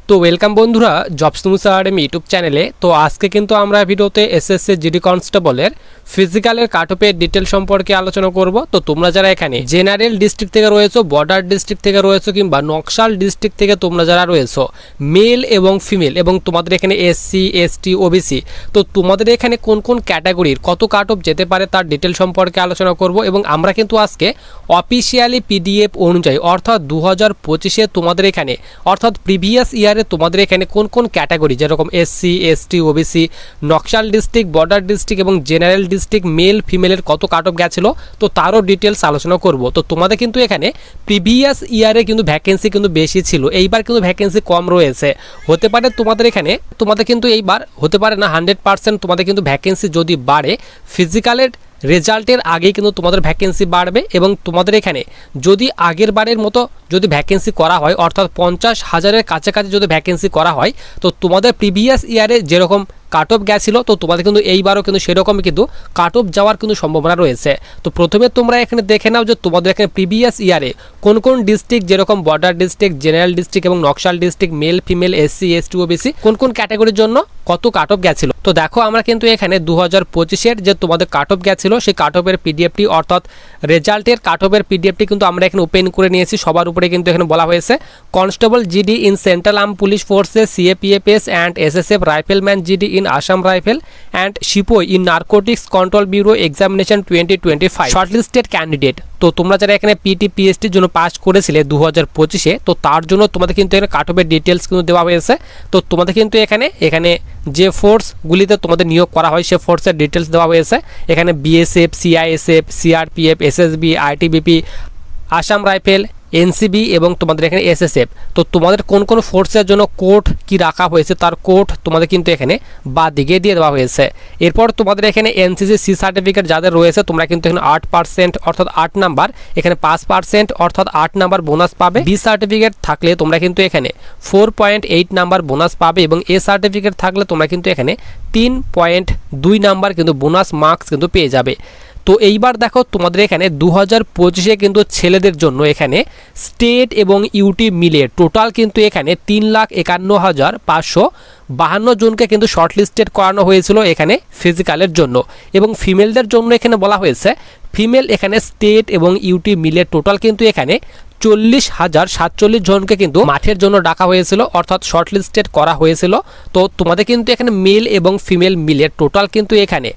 তো ওয়েলকাম বন্ধুরা jobs news academy YouTube চ্যানেলে। তো আজকে কিন্তু আমরা ভিডিওতে এসএসসি জিডি কনস্টেবলের ফিজিক্যালের কাটঅফের ডিটেল সম্পর্কে আলোচনা করব। তো তোমরা যারা এখানে জেনারেল ডিস্ট্রিক্ট থেকে রয়েছো, বর্ডার ডিস্ট্রিক্ট থেকে রয়েছো কিংবা নকশাল ডিস্ট্রিক্ট থেকে তোমরা যারা রয়েছো, মেল এবং ফিমেল এবং তোমাদের এখানে এসসি এসটি ওবিসি, তো তোমাদের এখানে কোন কোন ক্যাটাগরির কত কাটঅফ যেতে পারে তার ডিটেল সম্পর্কে আলোচনা করব। এবং আমরা কিন্তু আজকে অফিসিয়ালি পিডিএফ অনুযায়ী অর্থাৎ 2025-এ তোমাদের এখানে অর্থাৎ প্রিভিয়াস ইয়ারে তোমাদের এখানে কোন কোন ক্যাটাগরি যেরকম SC ST OBC, Naxal district, border district এবং জেনারেল ডিস্ট্রিক্ট মেল ফিমেলের কত কাটঅফ গেছিলো তো তারও ডিটেলস আলোচনা করব। তো তোমাদের কিন্তু এখানে প্রিভিয়াস ইয়ারে কিন্তু ভ্যাকেন্সি কিন্তু বেশি ছিল, এইবার কিন্তু ভ্যাকেন্সি কম রয়েছে। হতে পারে তোমাদের এখানে তোমাদের কিন্তু এইবার হতে পারে না 100% তোমাদের কিন্তু ভ্যাকেন্সি যদি বাড়ে ফিজিক্যালের রেজাল্টের আগেই কিন্তু তোমাদের ভ্যাকেন্সি বাড়বে। এবং তোমাদের এখানে যদি আগের বারের মতো যদি ভ্যাকেন্সি করা হয় অর্থাৎ 50,000-এর কাছাকাছি যদি ভ্যাকেন্সি করা হয় তো তোমাদের প্রিভিয়াস ইয়ারে যেরকম কাট অফ গেছিলো তো তোমাদের কিন্তু এইবারও কিন্তু সেরকমই কিন্তু কাট অফ যাওয়ার কিন্তু সম্ভাবনা রয়েছে। তো প্রথমে তোমরা এখানে দেখে নাও যে তোমাদের এখানে প্রিভিয়াস ইয়ারে কোন কোন ডিস্ট্রিক্ট যেরকম বর্ডার ডিস্ট্রিক্ট, জেনারেল ডিস্ট্রিক্ট এবং Naxal district, male female, SC ST OBC কোন কোন ক্যাটাগরির জন্য কত কাট অফ গেছিলো। তো দেখো আমরা কিন্তু এখানে 2025-এর যে তোমাদের কাট অফ গেছিলো সেই কাট অফের পিডিএফটি অর্থাৎ রেজাল্টের কাট অফের পিডিএফটি কিন্তু আমরা এখানে ওপেন করে নিয়েছি। সবার উপরে কিন্তু এখানে বলা হয়েছে constable GD in central arm police forces CAPFs and SSF rifleman GD in Assam Rifle and Shipoi in Narcotics Control Bureau Examination 2025 shortlisted candidate। তো তোমরা যারা এখানে পিটি পিএসটির জন্য পাস করেছিলে 2025-এ তো তার জন্য তোমাদের কিন্তু এখানে কাট অফের ডিটেলস কিন্তু দেওয়া হয়েছে। তো তোমাদের কিন্তু এখানে যে ফোর্সগুলিতে তোমাদের নিয়োগ করা হয় সে ফোর্সের ডিটেলস দেওয়া হয়েছে। এখানে BSF, CISF, CRPF, SSB, ITBP, Assam rifle, NCB এবং তোমাদের এখানে এসএসএফ। তো তোমাদের কোন কোন ফোর্সের জন্য কোড কি রাখা হয়েছে তার কোড তোমাদের কিন্তু এখানে বাদ দিকে দিয়ে দেওয়া হয়েছে। এরপর তোমাদের এখানে এনসিসি সি সার্টিফিকেট যাদের রয়েছে তোমরা কিন্তু এখানে 8% অর্থাৎ 8 নাম্বার, এখানে 5% অর্থাৎ 8 নাম্বার বোনাস পাবে। বি সার্টিফিকেট থাকলে তোমরা কিন্তু এখানে 4.8 নাম্বার বোনাস পাবে এবং এ সার্টিফিকেট থাকলে তোমরা কিন্তু এখানে 3.2 নাম্বার কিন্তু বোনাস মার্কস কিন্তু পেয়ে যাবে। তো এইবার দেখো তোমাদের এখানে 2025-এ কিন্তু ছেলেদের জন্য এখানে স্টেট এবং ইউটি মিলে টোটাল কিন্তু এখানে 3,51,552 জনকে কিন্তু শর্টলিস্টেড করানো হয়েছিল এখানে ফিজিক্যালের জন্য। এবং ফিমেলদের জন্য এখানে বলা হয়েছে ফিমেল এখানে স্টেট এবং ইউটি মিলে টোটাল কিন্তু এখানে 40,047 জনকে কিন্তু মাঠের জন্য ডাকা হয়েছিল অর্থাৎ শর্টলিস্টেড করা হয়েছিল। তো তোমাদের কিন্তু এখানে মেল এবং ফিমেল মিলে টোটাল কিন্তু এখানে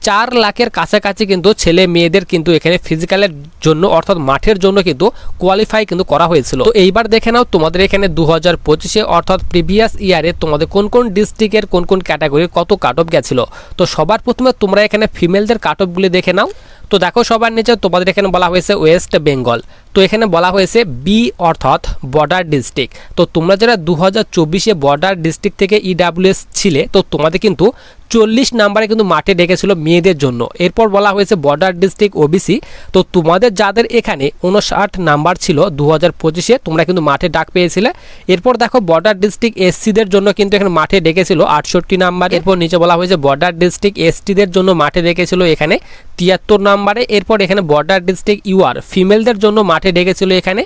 4 লাখের কাছাকাছি কিন্তু ছেলে মেয়েদের কিন্তু এখানে ফিজিক্যালের জন্য অর্থাৎ মাঠের জন্য কিন্তু কোয়ালিফাই কিন্তু করা হয়েছিল। তো এইবার দেখে নাও তোমাদের এখানে 2025-এ অর্থাৎ প্রিভিয়াস ইয়ারে তোমাদের কোন কোন ডিস্ট্রিক্টের কোন কোন ক্যাটাগরির কত কাট অফ গেছিল। তো সবার প্রথমে তোমরা এখানে ফিমেলদের কাট অফগুলি দেখে নাও। তো দেখো সবার নিচে তোমাদের এখানে বলা হয়েছে ওয়েস্ট বেঙ্গল। তো এখানে বলা হয়েছে বি অর্থাৎ বর্ডার ডিস্ট্রিক্ট। তো তোমরা যারা 2024-এ বর্ডার ডিস্ট্রিক্ট থেকে ইডাব্লিউএস ছিলে তো তোমাদের কিন্তু 40 নাম্বারে কিন্তু মাঠে ডেকেছিল মেয়েদের জন্য। এরপর বলা হয়েছে বর্ডার ডিস্ট্রিক্ট ওবিসি। তো তোমাদের যাদের এখানে 59 নাম্বার ছিল 2025-এ তোমরা কিন্তু মাঠে ডাক পেয়েছিলে। এরপর দেখো বর্ডার ডিস্ট্রিক্ট এসসিদের জন্য কিন্তু এখানে মাঠে ডেকেছিল 68 নাম্বার। এরপর নিচে বলা হয়েছে বর্ডার ডিস্ট্রিক্ট এসটিদের জন্য মাঠে ডেকেছিল এখানে 73 নাম্বারে। এরপর এখানে বর্ডার ডিস্ট্রিক্ট ইউআর ফিমেলদের জন্য মাঠে ডেকেছিল এখানে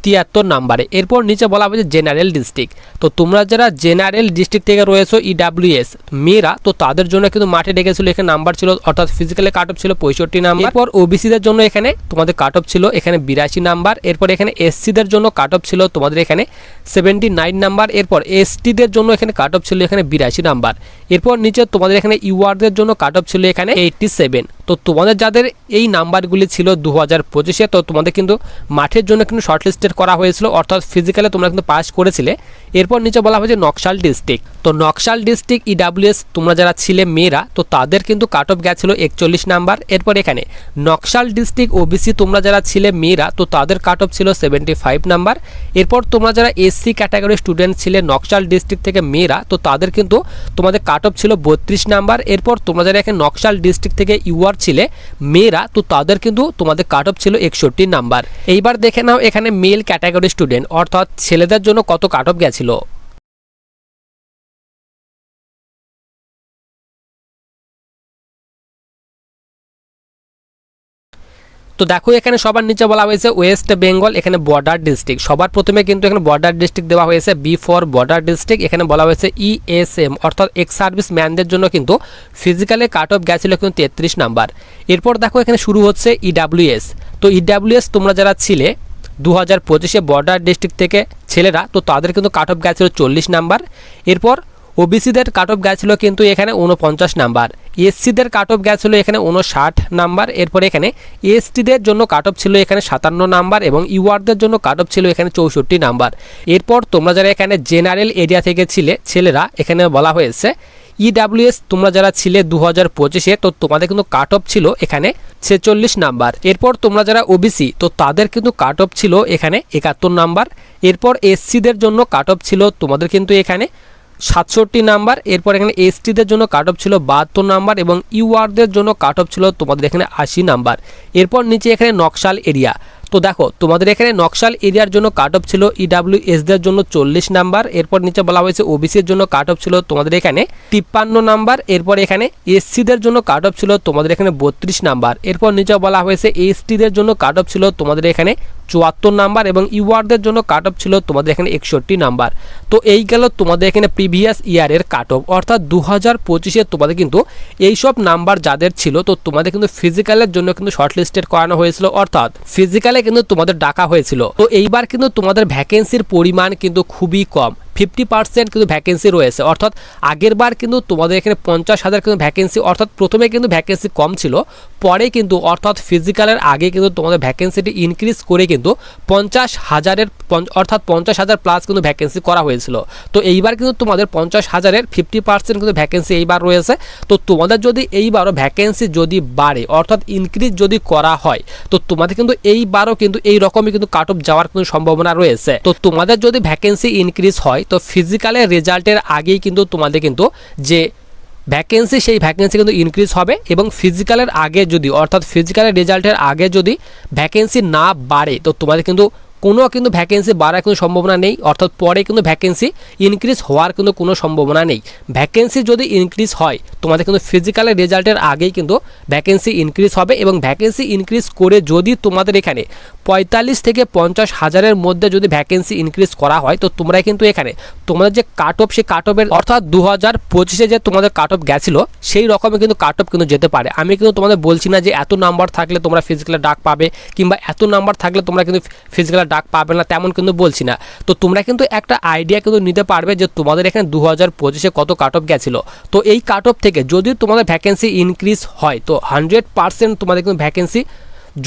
73 নাম্বারে। এরপর নিচে বলা হয়েছে জেনারেল ডিস্ট্রিক্ট। তো তোমরা যারা জেনারেল ডিস্ট্রিক্ট থেকে রয়েছো ইডাব্লিউএস মেয়েরা তো তাদের জন্য কিন্তু মাঠে ডেকেছিল এখানে নাম্বার ছিল অর্থাৎ ফিজিক্যালে কাট অফ ছিল 65 নাম্বার। এরপর ওবিসিদের জন্য এখানে তোমাদের কাট অফ ছিল এখানে 82 নাম্বার। এরপর এখানে এসসিদের জন্য কাট অফ ছিল তোমাদের এখানে 79 নাম্বার। এরপর এসটিদের জন্য এখানে কাট অফ ছিল এখানে 82 নাম্বার। এরপর নিচে তোমাদের এখানে ইউআরদের জন্য কাট অফ ছিল এখানে 87। তো তোমাদের যাদের এই নাম্বারগুলি ছিল 2025-এ তো তোমাদের কিন্তু মাঠের জন্য কিন্তু শর্টলিস্টেড করা হয়েছিল অর্থাৎ ফিজিক্যালে তোমরা কিন্তু পাস করেছিলে। এরপর নিচে বলা হয়েছে নকশাল ডিস্ট্রিক্ট। তো নকশাল ডিস্ট্রিক্ট ইডাব্লিউএস তোমরা যারা ছিলে মেয়েরা তো তাদের কিন্তু কাট অফ গেছিল 41 নাম্বার। এরপর এখানে নকশাল ডিস্ট্রিক্ট ওবিসি তোমরা যারা ছিলে মেয়েরা তো তাদের কাট অফ ছিল 75 নাম্বার। এরপর তোমরা যারা এসসি ক্যাটাগরির স্টুডেন্ট ছিলে নকশাল ডিস্ট্রিক্ট থেকে মেয়েরা তো তাদের কিন্তু তোমাদের কাট অফ ছিল 32 নাম্বার। এরপর তোমরা যারা এখানে নকশাল ডিস্ট্রিক্ট থেকে ইউআর ছিলে মেয়েরা তো তাদের কিন্তু তোমাদের কাট অফ ছিল 61 নাম্বার। এইবার দেখে নাও এখানে মেল ক্যাটাগরি স্টুডেন্ট অর্থাৎ ছেলেদের জন্য কত কাট অফ গেছিল। তো দেখো এখানে সবার নিচে বলা হয়েছে ওয়েস্ট বেঙ্গল, এখানে বর্ডার ডিস্ট্রিক্ট। সবার প্রথমে কিন্তু এখানে বর্ডার ডিস্ট্রিক্ট দেওয়া হয়েছে, বি ফর বর্ডার ডিস্ট্রিক্ট। এখানে বলা হয়েছে ESM অর্থাৎ এক্স সার্ভিস ম্যানদের জন্য কিন্তু ফিজিক্যালে কাট অফ গেছিল কিন্তু 33 নাম্বার। এরপর দেখো এখানে শুরু হচ্ছে EWS। তো EWS তোমরা যারা ছিলে 2025-এ বর্ডার ডিস্ট্রিক্ট থেকে ছেলেরা, তো তাদের কিন্তু কাট অফ গেছিল 40 নাম্বার। এরপর ওবিসিদের কাট অফ গেছিল কিন্তু এখানে 49 নাম্বার, এসসিদের কাট অফ গেছিল এখানে 59 নাম্বার। এরপর এখানে এসটিদের জন্য কাট অফ ছিল এখানে 57 নাম্বার এবং ইউআরদের জন্য কাট অফ ছিল এখানে 64 নাম্বার। এরপর তোমরা যারা এখানে জেনারেল এরিয়া থেকে ছিলে ছেলেরা, এখানে বলা হয়েছে EWS তোমরা যারা ছিলে 2025-এ, তো তোমাদের কিন্তু কাট অফ ছিল এখানে 46 নাম্বার। এরপর তোমরা যারা ওবিসি, তো তাদের কিন্তু কাট অফ ছিল এখানে 71 নাম্বার। এরপর এসসিদের জন্য কাট অফ ছিল তোমাদের কিন্তু এখানে 67 নাম্বার। এরপর এখানে এসটিদের জন্য কাট অফ ছিল 72 নাম্বার এবং ইউআরদের জন্য কাট অফ ছিল তোমাদের এখানে 80 নাম্বার। এরপর নিচে এখানে নকশাল এরিয়া। তো দেখো তোমাদের এখানে নকশাল এরিয়ার জন্য কাট অফ ছিল EWSদের জন্য 40 নাম্বার। এরপর নিচে বলা হয়েছে ওবিসির জন্য কাট অফ ছিল তোমাদের এখানে 53 নাম্বার। এরপর এখানে এসসিদের জন্য কাট অফ ছিল তোমাদের এখানে 32 নাম্বার। এরপর নিচে বলা হয়েছে এসটিদের জন্য কাট অফ ছিল তোমাদের এখানে 74 নাম্বার এবং ইউআরদের জন্য কাট অফ ছিল তোমাদের এখানে 61 নাম্বার। তো এই গেল তোমাদের এখানে প্রিভিয়াস ইয়ারের কাট অফ, অর্থাৎ 2025-এ তোমাদের কিন্তু এইসব নাম্বার যাদের ছিল, তো তোমাদের কিন্তু ফিজিক্যালের জন্য কিন্তু শর্টলিস্টেড করানো হয়েছিল, অর্থাৎ ফিজিক্যালে কিন্তু তোমাদের ডাকা হয়েছিল। তো এইবার কিন্তু তোমাদের ভ্যাকেন্সির পরিমাণ কিন্তু খুবই কম, 50% কিন্তু ভ্যাকেন্সি রয়েছে। অর্থাৎ আগের বার কিন্তু তোমাদের এখানে 50,000 কিন্তু ভ্যাকেন্সি, অর্থাৎ প্রথমে কিন্তু ভ্যাকেন্সি কম ছিল, পরে কিন্তু অর্থাৎ ফিজিক্যালের আগে কিন্তু তোমাদের ভ্যাকেন্সিটি ইনক্রিজ করে কিন্তু 50,000-এর অর্থাৎ 50,000 প্লাস কিন্তু ভ্যাকেন্সি করা হয়েছিল। তো এইবার কিন্তু তোমাদের 50,000-এর 50% কিন্তু ভ্যাকেন্সি এইবার রয়েছে। তো তোমাদের যদি এইবারও ভ্যাকেন্সি যদি বাড়ে অর্থাৎ ইনক্রিজ যদি করা হয়, তো তোমাদের কিন্তু এইবারও কিন্তু এই রকমই কিন্তু কাট অফ যাওয়ার কিন্তু সম্ভাবনা রয়েছে। তো তোমাদের যদি ভ্যাকেন্সি ইনক্রিজ হয়, তো ফিজিক্যালের রেজাল্টের আগেই কিন্তু তোমাদের কিন্তু যে ভ্যাকেন্সি সেই ভ্যাকেন্সি কিন্তু ইনক্রিজ হবে এবং ফিজিক্যালের আগে যদি অর্থাৎ ফিজিক্যালের রেজাল্টের আগে যদি ভ্যাকেন্সি না বাড়ে, তো তোমাদের কিন্তু কোনো কিন্তু ভ্যাকেন্সি বাড়ার কোনো সম্ভাবনা নেই, অর্থাৎ পরে কিন্তু ভ্যাকেন্সি ইনক্রিজ হওয়ার কিন্তু কোনো সম্ভাবনা নেই। ভ্যাকেন্সি যদি ইনক্রিজ হয়, তোমাদের কিন্তু ফিজিক্যালের রেজাল্টের আগেই কিন্তু ভ্যাকেন্সি ইনক্রিজ হবে এবং ভ্যাকেন্সি ইনক্রিজ করে যদি তোমাদের এখানে 45 থেকে 50,000-এর মধ্যে যদি ভ্যাকেন্সি ইনক্রিজ করা হয়, তো তোমরা কিন্তু এখানে তোমাদের যে কাট অফ সেই কাট অফের অর্থাৎ 2025-এ যে তোমাদের কাট অফ গেছিলো সেই রকমের কিন্তু কাট অফ কিন্তু যেতে পারে। আমি কিন্তু তোমাদের বলছি না যে এত নাম্বার থাকলে তোমরা ফিজিক্যালে ডাক পাবে কিংবা এত নাম্বার থাকলে তোমরা কিন্তু ফিজিক্যালে ডাক পাবে না, তেমন কিন্তু বলছি না। তো তোমরা কিন্তু একটা আইডিয়া কিন্তু নিতে পারবে যে তোমাদের এখানে 2025-এ কত কাট অফ গেছিলো। তো এই কাট অফ থেকে যদি তোমাদের ভ্যাকেন্সি ইনক্রিজ হয়, তো 100% তোমাদের কিন্তু ভ্যাকেন্সি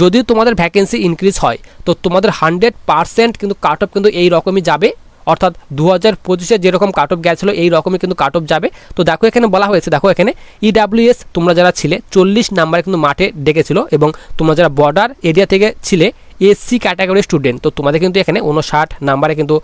যদি তোমাদের ভ্যাকেন্সি ইনক্রিজ হয়, তো তোমাদের 100% কিন্তু কাট অফ কিন্তু এই রকমই যাবে, অর্থাৎ 2025-এ যেরকম কাট অফ গেছিলো এই রকমই কিন্তু কাট অফ যাবে। তো দেখো এখানে বলা হয়েছে, দেখো এখানে EWS তোমরা যারা ছিলে 40 নাম্বারে কিন্তু মাঠে ডেকেছিল এবং তোমরা যারা বর্ডার এরিয়া থেকে ছিলে SC ক্যাটাগরি স্টুডেন্ট, তো তোমাদের কিন্তু এখানে 59 নাম্বারে কিন্তু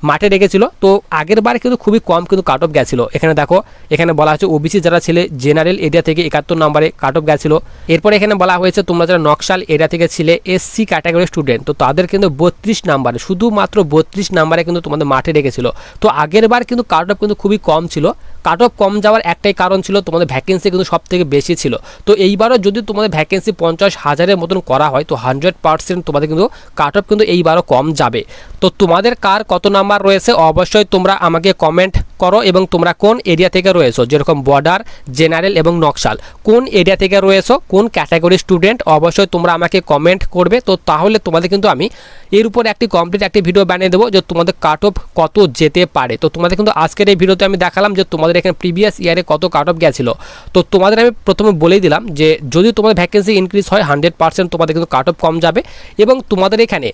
মাঠে রেখেছিল। তো আগের বার কিন্তু খুবই কম কিন্তু কাট অফ গেছিল। এখানে দেখো এখানে বলা হচ্ছে ওবিসি যারা ছিলে জেনারেল এরিয়া থেকে 71 নম্বরে কাট অফ গেছিল। এরপর এখানে বলা হয়েছে তোমরা যারা নকশাল এরিয়া থেকে ছিলে SC ক্যাটাগরি স্টুডেন্ট, তো তাদের কিন্তু 32 নাম্বারে শুধুমাত্র 32 নাম্বারে কিন্তু তোমাদের মাঠে রেখেছিল। তো আগের বার কিন্তু কাট অফ কিন্তু খুবই কম ছিল। কাট অফ কম যাওয়ার একটাই কারণ ছিল তোমাদের ভ্যাকেন্সি কিন্তু সব থেকে বেশি ছিল। তো এইবারও যদি তোমাদের ভ্যাকেন্সি 50,000-এর মতন করা হয়, তো 100% তোমাদের কিন্তু কাট অফ কিন্তু এইবারও কম যাবে। তো তোমাদের কার কত নাম্বার রয়েছে অবশ্যই তোমরা আমাকে কমেন্ট করো এবং তোমরা কোন এরিয়া থেকে রয়েছো, যেরকম বর্ডার, জেনারেল এবং নকশাল কোন এরিয়া থেকে রয়েছো, কোন ক্যাটাগরি স্টুডেন্ট, অবশ্যই তোমরা আমাকে কমেন্ট করবে। তো তাহলে তোমাদের কিন্তু আমি এর উপর একটি কমপ্লিট একটি ভিডিও বানিয়ে দেবো যে তোমাদের কাট অফ কত যেতে পারে। তো তোমাদের কিন্তু আজকের এই ভিডিওতে আমি দেখালাম যে তোমাদের এখানে প্রিভিয়াস ইয়ারে কত কাট অফ গেছিলো। তো তোমাদের আমি প্রথমে বলেই দিলাম যে যদি তোমাদের ভ্যাকেন্সি ইনক্রিজ হয় 100% তোমাদের কিন্তু কাট অফ কম যাবে এবং তোমাদের এখানে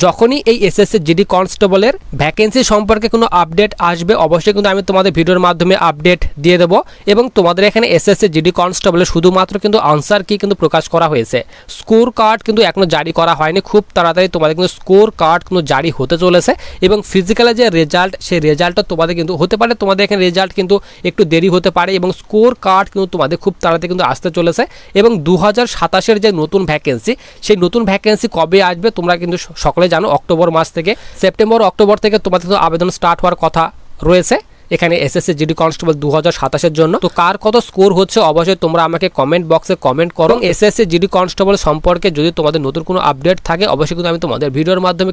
যখনই এই এসএসসি জিডি কনস্টেবলের ভ্যাকেন্সি সম্পর্কে কোনো আপডেট আসবে অবশ্যই কিন্তু আমি তোমাদের ভিডিওর মাধ্যমে আপডেট দিয়ে দেবো। এবং তোমাদের এখানে এসএসসি জিডি কনস্টেবলের শুধুমাত্র কিন্তু আনসার কি কিন্তু প্রকাশ করা হয়েছে, স্কোর কার্ড কিন্তু এখনও জারি করা হয়নি। খুব তাড়াতাড়ি তোমাদের কিন্তু স্কোর কার্ড কিন্তু জারি হতে চলেছে এবং ফিজিক্যালের যে রেজাল্ট সেই রেজাল্টটা তোমাদের কিন্তু হতে পারে, তোমাদের এখানে রেজাল্ট কিন্তু একটু দেরি হতে পারে এবং স্কোর কার্ড কিন্তু তোমাদের খুব তাড়াতাড়ি কিন্তু আসতে চলেছে। এবং 2027-এর যে নতুন ভ্যাকেন্সি সেই নতুন ভ্যাকেন্সি কবে আসবে তোমরা কিন্তু সকলে জানো, অক্টোবর মাস থেকে সেপ্টেম্বর অক্টোবর থেকে তোমাদের কিন্তু আবেদন স্টার্ট হওয়ার কথা রয়েছে এখানে এসএসসি জিডি কনস্টেবল 2027 জন্য। তো কার কত স্কোর হচ্ছে অবশ্যই তোমরা আমাকে কমেন্ট বক্সে কমেন্ট করো। এসএসসি জিডি কনস্টেবল সম্পর্কে যদি তোমাদের নতুন কোনো আপডেট থাকে অবশ্যই কিন্তু আমি তোমাদের ভিডিওর মাধ্যমে